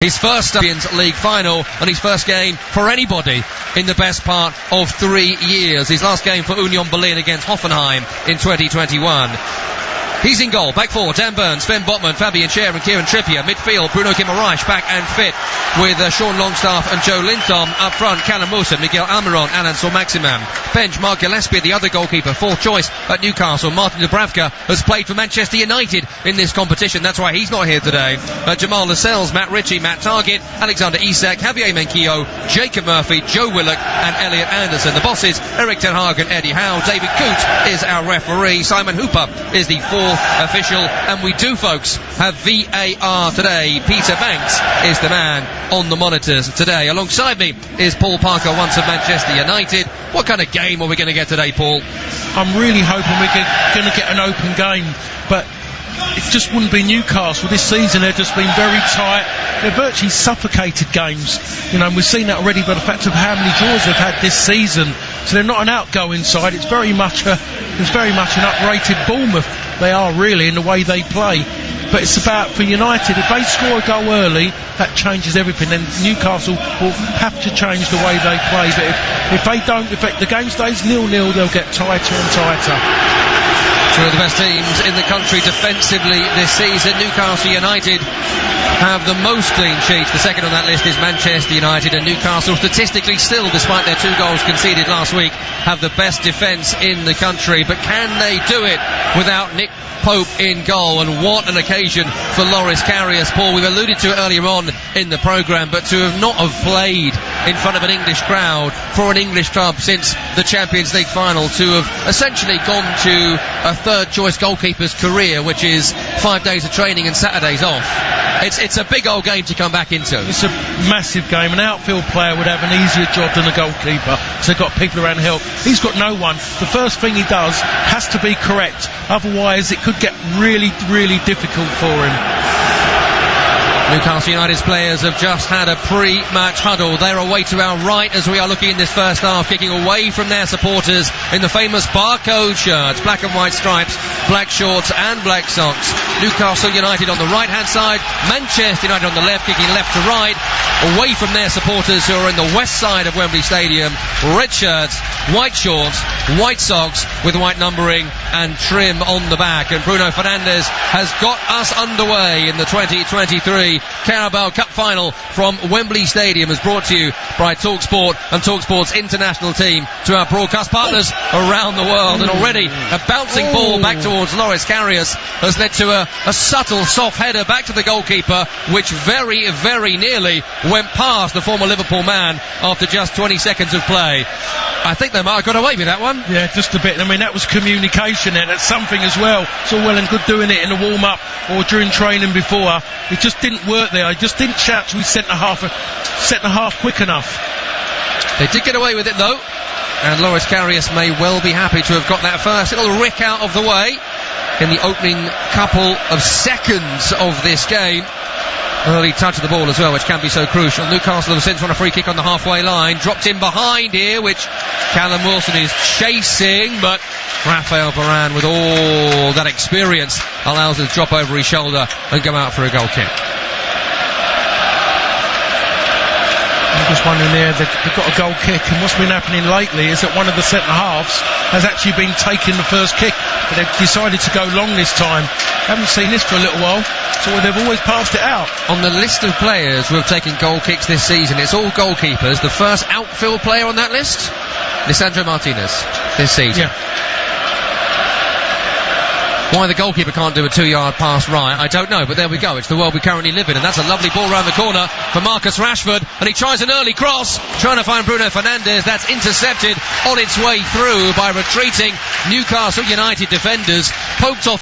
His first Champions League final and his first game for anybody in the best part of 3 years. His last game for Union Berlin against Hoffenheim in 2021. He's in goal. Back four, Dan Burns, Sven Botman, Fabian Schär and Kieran Trippier. Midfield, Bruno Guimaraes back and fit with Sean Longstaff and Joe Linton. Up front, Callum Wilson, Miguel Almiron, Alan Saint-Maximin. Bench, Mark Gillespie, the other goalkeeper, fourth choice at Newcastle. Martin Dubravka has played for Manchester United in this competition. That's why he's not here today. Jamal Lascelles, Matt Ritchie, Matt Targett, Alexander Isak, Javier Menchio, Jacob Murphy, Joe Willock and Elliot Anderson. The bosses, Eric Ten Hag and Eddie Howe. David Coote is our referee. Simon Hooper is the fourth official, and we do, folks, have VAR today. Peter Banks is the man on the monitors today. Alongside me is Paul Parker, once of Manchester United. What kind of game are we going to get today, Paul? I'm really hoping we're going to get an open game, but it just wouldn't be Newcastle this season. They've just been very tight. They're virtually suffocated games, you know, and we've seen that already by the fact of how many draws they've had this season. So they're not an outgoing side. It's very much an uprated Bournemouth. They are really in the way they play. But it's about, for United, if they score a goal early, that changes everything. Then Newcastle will have to change the way they play. But if they don't, if the game stays 0-0, they'll get tighter and tighter. Two of the best teams in the country defensively this season. Newcastle United have the most clean sheets. The second on that list is Manchester United, and Newcastle statistically still, despite their 2 goals conceded last week, have the best defence in the country. But can they do it without Nick Pope in goal? And what an occasion for Loris Karius, Paul. We've alluded to it earlier on in the programme, but to have not have played in front of an English crowd for an English club since the Champions League final, to have essentially gone to a third choice goalkeeper's career, which is 5 days of training and Saturdays off. It's a big old game to come back into. It's a massive game. An outfield player would have an easier job than a goalkeeper, so they've got people around to help. He's got no one. The first thing he does has to be correct, otherwise it could get really, really difficult for him. Newcastle United's players have just had a pre-match huddle. They're away to our right as we are looking in this first half, kicking away from their supporters in the famous barcode shirts, black and white stripes, black shorts and black socks. Newcastle United on the right-hand side, Manchester United on the left, kicking left to right, away from their supporters who are in the west side of Wembley Stadium. Red shirts, white shorts, white socks with white numbering and trim on the back. And Bruno Fernandes has got us underway in the 2023 Carabao Cup final from Wembley Stadium, is brought to you by TalkSport and TalkSport's international team, to our broadcast partners around the world. And already a bouncing ball back towards Loris Karius has led to a subtle soft header back to the goalkeeper, which very, very nearly went past the former Liverpool man after just 20 seconds of play. I think they might have got away with that one. Yeah, just a bit. I mean, that was communication, and that's something as well. It's all well and good doing it in the warm-up or during training before. It just didn't work there. I just didn't shout to his centre half quick enough. They did get away with it though, and Loris Karius may well be happy to have got that first little rick out of the way in the opening couple of seconds of this game. Early touch of the ball as well, which can be so crucial. Newcastle have since won a free kick on the halfway line, dropped in behind here, which Callum Wilson is chasing, but Raphael Varane, with all that experience, allows him to drop over his shoulder and go out for a goal kick. I'm just wondering there, they've got a goal kick, and what's been happening lately is that one of the centre halves has actually been taking the first kick, but they've decided to go long this time. Haven't seen this for a little while, so they've always passed it out. On the list of players who have taken goal kicks this season, it's all goalkeepers. The first outfield player on that list, Lisandro Martinez, this season. Yeah. Why the goalkeeper can't do a 2-yard pass right, I don't know, but there we go. It's the world we currently live in, and that's a lovely ball round the corner for Marcus Rashford, and he tries an early cross, trying to find Bruno Fernandes. That's intercepted on its way through by retreating Newcastle United defenders, poked off